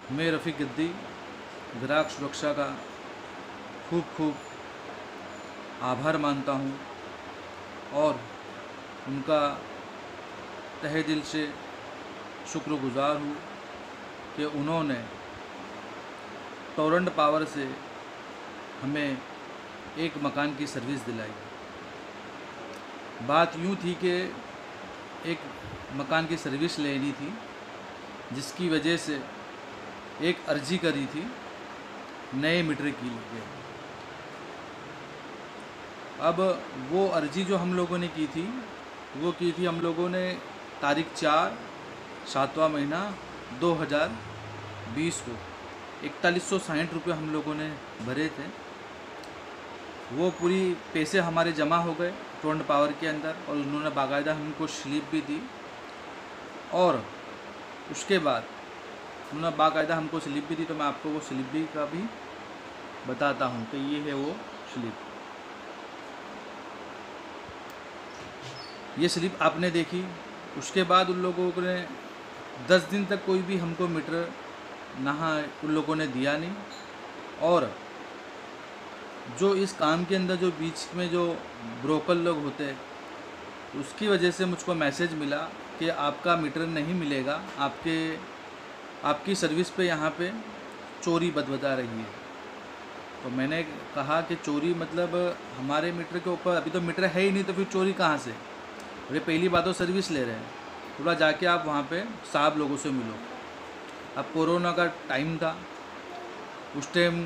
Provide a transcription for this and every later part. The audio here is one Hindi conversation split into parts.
मैं रफ़ीक गद्दी ग्राहक सुरक्षा का खूब खूब आभार मानता हूँ और उनका तहे दिल से शुक्रगुज़ार हूँ कि उन्होंने टोरेंट पावर से हमें एक मकान की सर्विस दिलाई। बात यूँ थी कि एक मकान की सर्विस लेनी थी, जिसकी वजह से एक अर्जी करी थी नए मीटर के लिए। अब वो अर्जी जो हम लोगों ने की थी वो की थी हम लोगों ने तारीख 4 7वां महीना 2020 को 4160 रुपये हम लोगों ने भरे थे। वो पूरी पैसे हमारे जमा हो गए टोरेंट पावर के अंदर और उन्होंने बाकायदा हमको स्लिप भी दी और उसके बाद उन्होंने बाकायदा हमको स्लिप भी दी। तो मैं आपको वो स्लिप भी का भी बताता हूँ कि ये है वो स्लिप। ये स्लिप आपने देखी। उसके बाद उन लोगों ने 10 दिन तक कोई भी हमको मीटर उन लोगों ने दिया नहीं। और जो इस काम के अंदर जो बीच में जो ब्रोकर लोग होते हैं, उसकी वजह से मुझको मैसेज मिला कि आपका मीटर नहीं मिलेगा, आपकी सर्विस पे यहाँ पे चोरी बता रही है। तो मैंने कहा कि चोरी मतलब हमारे मीटर के ऊपर अभी तो मीटर है ही नहीं, तो फिर चोरी कहाँ से? अरे पहली बात तो सर्विस ले रहे हैं, थोड़ा जाके आप वहाँ पे साहब लोगों से मिलो। अब कोरोना का टाइम था, उस टाइम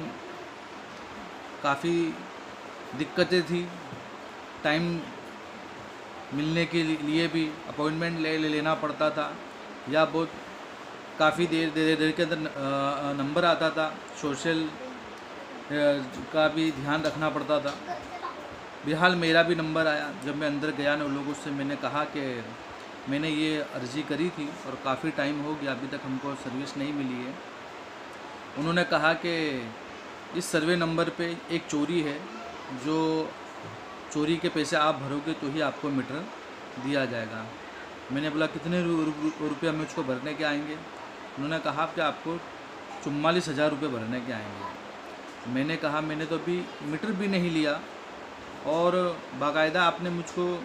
काफ़ी दिक्कतें थी, टाइम मिलने के लिए भी अपॉइंटमेंट लेना पड़ता था, या बहुत काफ़ी देर के अंदर नंबर आता था, सोशल का भी ध्यान रखना पड़ता था। बहरहाल मेरा भी नंबर आया। जब मैं अंदर गया ना, उन लोगों से मैंने कहा कि मैंने ये अर्ज़ी करी थी और काफ़ी टाइम हो गया, अभी तक हमको सर्विस नहीं मिली है। उन्होंने कहा कि इस सर्वे नंबर पे एक चोरी है, जो चोरी के पैसे आप भरोगे तो ही आपको मीटर दिया जाएगा। मैंने बोला कितने रुपये मुझको भरने के आएंगे? उन्होंने कहा कि आपको 44,000 रुपये भरने के आएंगे। मैंने कहा मैंने तो अभी मीटर भी नहीं लिया और बाकायदा आपने मुझको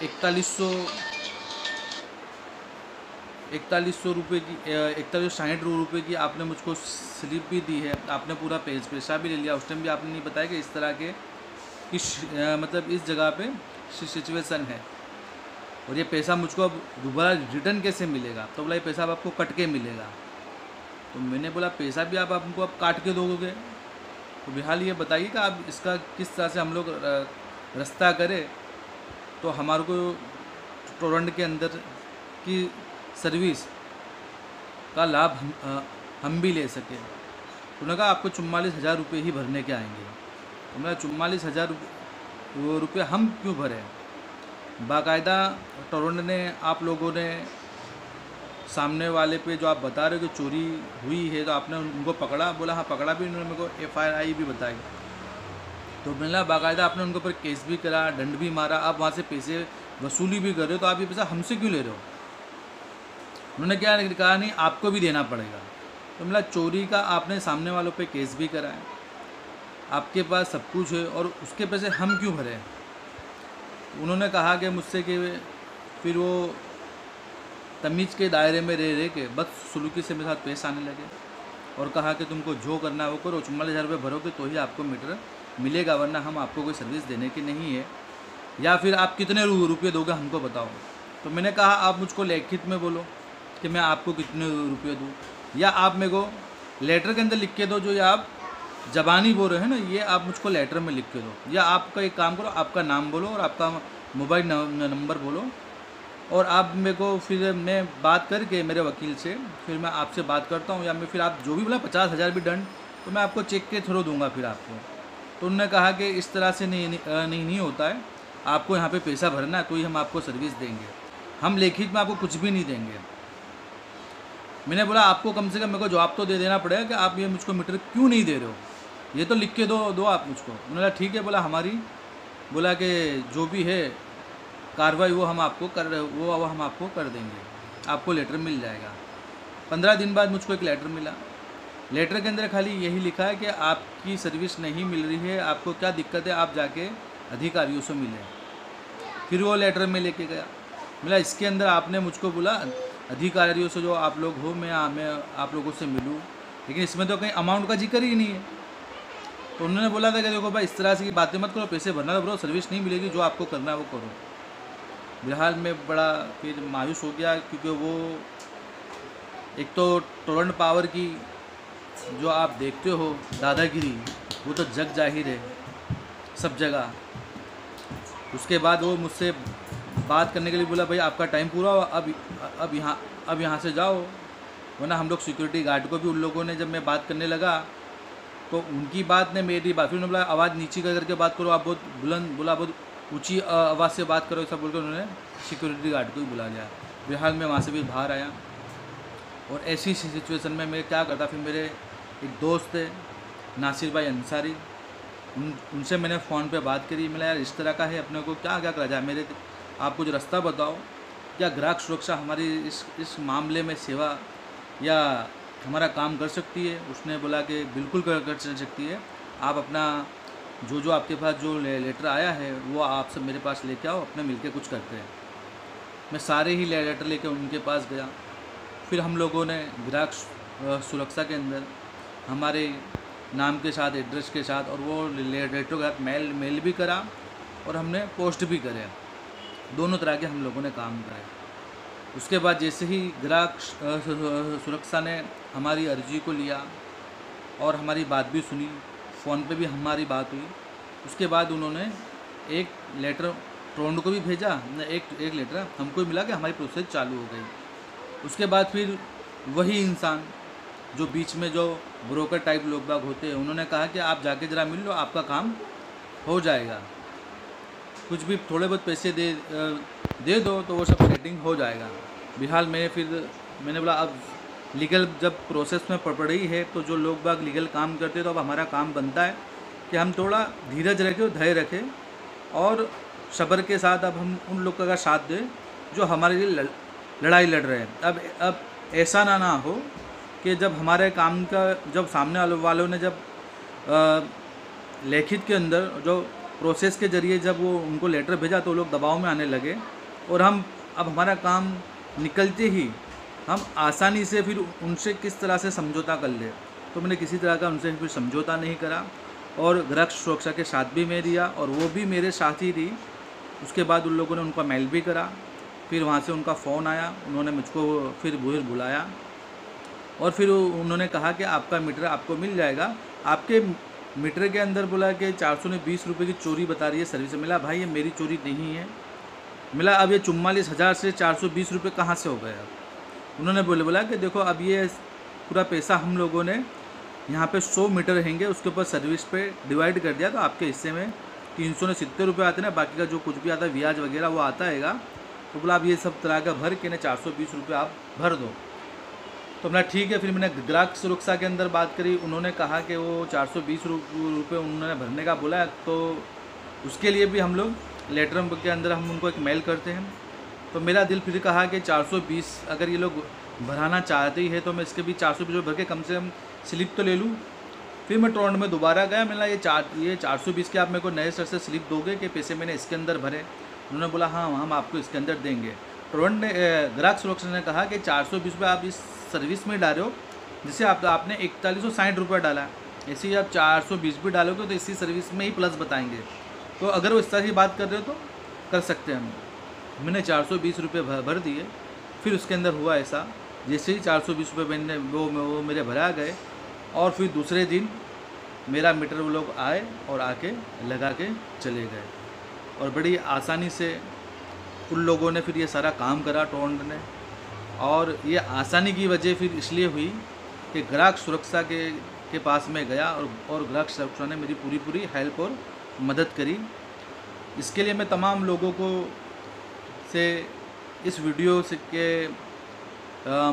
4100 रुपये की 4160 रुपये की आपने मुझको स्लिप भी दी है। आपने पूरा पैसा भी ले लिया। उस टाइम भी आपने नहीं बताया कि इस तरह के मतलब इस जगह पे सिचुएशन है और ये पैसा मुझको अब दोबारा रिटर्न कैसे मिलेगा? तो बोला ये पैसा अब आपको कट के मिलेगा। तो मैंने बोला पैसा भी आप हमको अब काट के दोगे? तो बहरहाल ये बताइए कि आप इसका किस तरह से हम लोग रास्ता करें तो हमारे को टोरेंट के अंदर की सर्विस का लाभ हम भी ले सकें। तो उन्होंने कहा आपको 44,000 रुपये ही भरने के आएंगे। तो मैंने 44,000 रुपये हम क्यों भरें? बाकायदा टोरेंट ने आप लोगों ने सामने वाले पे जो आप बता रहे हो कि चोरी हुई है, तो आपने उनको पकड़ा? बोला हाँ पकड़ा भी। उन्होंने मेरे को FIR भी बताई। तो मैंने बाकायदा आपने उनके ऊपर केस भी करा, दंड भी मारा, आप वहाँ से पैसे वसूली भी कर रहे हो, तो आप ये पैसा हमसे क्यों ले रहे हो? उन्होंने क्या कहा, नहीं आपको भी देना पड़ेगा। तो मतलब चोरी का आपने सामने वालों पे केस भी करा है, आपके पास सब कुछ है और उसके पैसे हम क्यों भरें? उन्होंने कहा कि मुझसे कि फिर वो तमीज़ के दायरे में रह के बदसलूकी से मेरे साथ पेश आने लगे और कहा कि तुमको जो करना है वो करो, 44,000 रुपये भरोगे तो ही आपको मीटर मिलेगा, वरना हम आपको कोई सर्विस देने की नहीं है, या फिर आप कितने रुपये दोगे हमको बताओ। तो मैंने कहा आप मुझको लिखित में बोलो कि मैं आपको कितने रुपये दूँ, या आप मेरे को लेटर के अंदर लिख के दो, जो ये आप ज़बानी बोल रहे हैं ना, ये आप मुझको लेटर में लिख के दो। या आपका एक काम करो, आपका नाम बोलो और आपका मोबाइल नंबर बोलो और आप मेरे को फिर मैं बात करके मेरे वकील से फिर मैं आपसे बात करता हूँ, या मैं फिर आप जो भी बोला 50,000 भी दंड तो मैं आपको चेक के थ्रू दूंगा फिर आपको। तो उन्होंने कहा कि इस तरह से नहीं होता है, आपको यहाँ पे पैसा भरना है तो ही हम आपको सर्विस देंगे, हम लिखित में आपको कुछ भी नहीं देंगे। मैंने बोला आपको कम से कम मेरे को जवाब तो दे देना पड़ेगा कि आप ये मुझको मीटर क्यों नहीं दे रहे हो, ये तो लिख के दो आप मुझको। उन्होंने बोला ठीक है, बोला कि जो भी है कार्रवाई वो हम आपको कर देंगे, आपको लेटर मिल जाएगा। 15 दिन बाद मुझको एक लेटर मिला। लेटर के अंदर खाली यही लिखा है कि आपकी सर्विस नहीं मिल रही है, आपको क्या दिक्कत है, आप जाके अधिकारियों से मिलें। फिर वो लेटर में लेके गया, मिला इसके अंदर आपने मुझको बोला अधिकारियों से जो आप लोग हो मैं आप लोगों से मिलूँ, लेकिन इसमें तो कहीं अमाउंट का जिक्र ही नहीं है। तो उन्होंने बोला था कि देखो भाई इस तरह से की बातें मत करो, पैसे भरना तो ब्रो, सर्विस नहीं मिलेगी, जो आपको करना है वो करो। फिलहाल मैं बड़ा फिर मायूस हो गया, क्योंकि वो एक तो टोरेंट पावर की जो आप देखते हो दादागिरी, वो तो जग जाहिर है सब जगह। उसके बाद वो मुझसे बात करने के लिए बोला भाई आपका टाइम पूरा हुआ, अब यहाँ से जाओ, वरना हम लोग सिक्योरिटी गार्ड को भी उन लोगों ने, जब मैं बात करने लगा तो उनकी बात ने मेरी बात, फिर उन्होंने बोला आवाज़ नीची करके बात करो, आप बहुत बुलंद बोला, बहुत ऊंची आवाज़ से बात करो, ऐसा बोलकर उन्होंने सिक्योरिटी गार्ड को भी बुला लिया। फिलहाल मैं वहाँ से भी बाहर आया, और ऐसी सिचुएशन में मैं क्या करता, फिर मेरे एक दोस्त थे नासिर भाई अंसारी, उनसे मैंने फ़ोन पे बात करी। मैंने यार इस तरह का है, अपने को क्या करा जाए, मेरे आप कुछ रास्ता बताओ, क्या ग्राहक सुरक्षा हमारी इस मामले में सेवा या हमारा काम कर सकती है। उसने बोला कि बिल्कुल कर चल सकती है, आप अपना जो आपके पास जो लेटर आया है वो आप सब मेरे पास लेके आओ, अपने मिलके कुछ करते हैं। मैं सारे ही लेटर लेके उनके पास गया। फिर हम लोगों ने ग्राहक सुरक्षा के अंदर हमारे नाम के साथ, एड्रेस के साथ, और वो लेटर के साथ मेल भी करा और हमने पोस्ट भी करे, दोनों तरह के हम लोगों ने काम करे। उसके बाद जैसे ही ग्राहक सुरक्षा ने हमारी अर्जी को लिया और हमारी बात भी सुनी, फ़ोन पे भी हमारी बात हुई, उसके बाद उन्होंने एक लेटर टोरेंट को भी भेजा, एक लेटर हमको भी मिला कि हमारी प्रोसेस चालू हो गई। उसके बाद फिर वही इंसान जो बीच में जो ब्रोकर टाइप लोग बाग होते हैं, उन्होंने कहा कि आप जाके ज़रा मिल लो, आपका काम हो जाएगा, कुछ भी थोड़े बहुत पैसे दे दो तो वो सब सेटिंग हो जाएगा। फिलहाल मैंने बोला अब लीगल जब प्रोसेस में पड़ रही है तो जो लोग बाग लीगल काम करते हैं, तो अब हमारा काम बनता है कि हम थोड़ा धीरज रखें, धैर्य रखें और सब्र के साथ अब हम उन लोगों का साथ दें जो हमारे लिए लड़ाई लड़ रहे हैं। अब ऐसा ना हो कि जब हमारे काम का, जब सामने वालों ने जब लिखित के अंदर जो प्रोसेस के ज़रिए जब वो उनको लेटर भेजा तो लोग दबाव में आने लगे, और हम अब हमारा काम निकलते ही हम आसानी से फिर उनसे किस तरह से समझौता कर ले। तो मैंने किसी तरह का उनसे फिर समझौता नहीं करा, और ग्राहक सुरक्षा के साथ भी मैं दिया और वो भी मेरे साथ ही रही। उसके बाद उन लोगों ने उनका मेल भी करा, फिर वहाँ से उनका फ़ोन आया, उन्होंने मुझको फिर बुलाया और फिर उन्होंने कहा कि आपका मीटर आपको मिल जाएगा। आपके मीटर के अंदर बोला कि 420 रुपये की चोरी बता रही है सर्विस। मिला भाई ये मेरी चोरी नहीं है। मिला अब ये 44,000 से 420 रुपये कहाँ से हो गया। उन्होंने बोला कि देखो अब ये पूरा पैसा हम लोगों ने यहाँ पे 100 मीटर रहेंगे उसके ऊपर सर्विस पे डिवाइड कर दिया, तो आपके हिस्से में 370 रुपये आते ना, बाकी का जो कुछ भी आता है ब्याज वगैरह वो आता हैगा। तो बोला अब ये सब तरह का भर के ना 420 रुपये आप भर दो। तो बोला ठीक है। फिर मैंने ग्राहक सुरक्षा के अंदर बात करी, उन्होंने कहा कि वो 420 रुपये उन्होंने भरने का बोला, तो उसके लिए भी हम लोग लेटर के अंदर हम उनको एक मेल करते हैं। तो मेरा दिल फिर कहा कि 420 अगर ये लोग भराना चाहते ही है तो मैं इसके भी 420 रुपये भर के कम से कम स्लिप तो ले लूँ। फिर मैं टोरेंट में दोबारा गया, मैंने ये 420 के आप मेरे को नए सर से स्लिप दोगे कि पैसे मैंने इसके अंदर भरे। उन्होंने बोला हाँ हम आपको इसके अंदर देंगे। टोरेंट ने ग्राहक सुरक्षा ने कहा कि 420 रुपये आप इस सर्विस में डालो जिसे आपने 4160 रुपये डाला, ऐसे ही आप 420 भी डालोगे तो इसी सर्विस में ही प्लस बताएंगे। तो अगर वो इस तरह की बात कर रहे हो तो कर सकते हैं हम। मैंने 420 रुपये भर दिए। फिर उसके अंदर हुआ ऐसा, जैसे ही 420 रुपये मैंने वो मेरे भरा गए और फिर दूसरे दिन मेरा मीटर वो लोग आए और आके लगा के चले गए, और बड़ी आसानी से उन लोगों ने फिर ये सारा काम करा टोरेंट ने। और ये आसानी की वजह फिर इसलिए हुई कि ग्राहक सुरक्षा के पास में गया और ग्राहक सुरक्षा ने मेरी पूरी हेल्प और मदद करी। इसके लिए मैं तमाम लोगों को से इस वीडियो के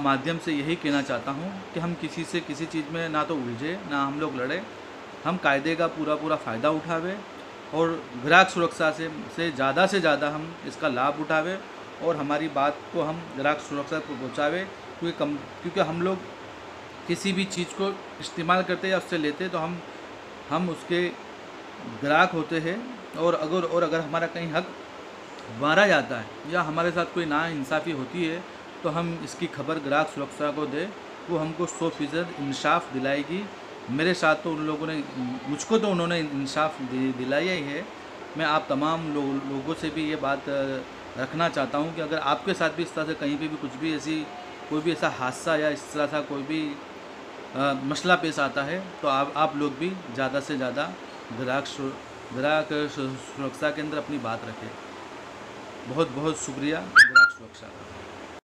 माध्यम से यही कहना चाहता हूँ कि हम किसी से किसी चीज़ में ना तो उलझे ना हम लोग लड़े, हम कायदे का पूरा फ़ायदा उठावे और ग्राहक सुरक्षा से ज़्यादा हम इसका लाभ उठावे और हमारी बात को हम ग्राहक सुरक्षा को पहुँचावे क्योंकि हम लोग किसी भी चीज़ को इस्तेमाल करते या उससे लेते तो हम उसके ग्राहक होते हैं, और अगर हमारा कहीं हक मारा जाता है या हमारे साथ कोई नाइंसाफ़ी होती है तो हम इसकी खबर ग्राहक सुरक्षा को दें, वो हमको 100% इंसाफ दिलाएगी। मेरे साथ तो उन लोगों ने मुझको तो उन्होंने इंसाफ दिलाया ही है। मैं आप तमाम लोगों से भी ये बात रखना चाहता हूँ कि अगर आपके साथ भी इस तरह से कहीं पे भी कुछ भी कोई भी ऐसा हादसा या इस तरह सा कोई भी मसला पेश आता है तो आप लोग भी ज़्यादा से ज़्यादा ग्राहक सुरक्षा के अंदर अपनी बात रखें। बहुत बहुत शुक्रिया ग्राहक सुरक्षा का।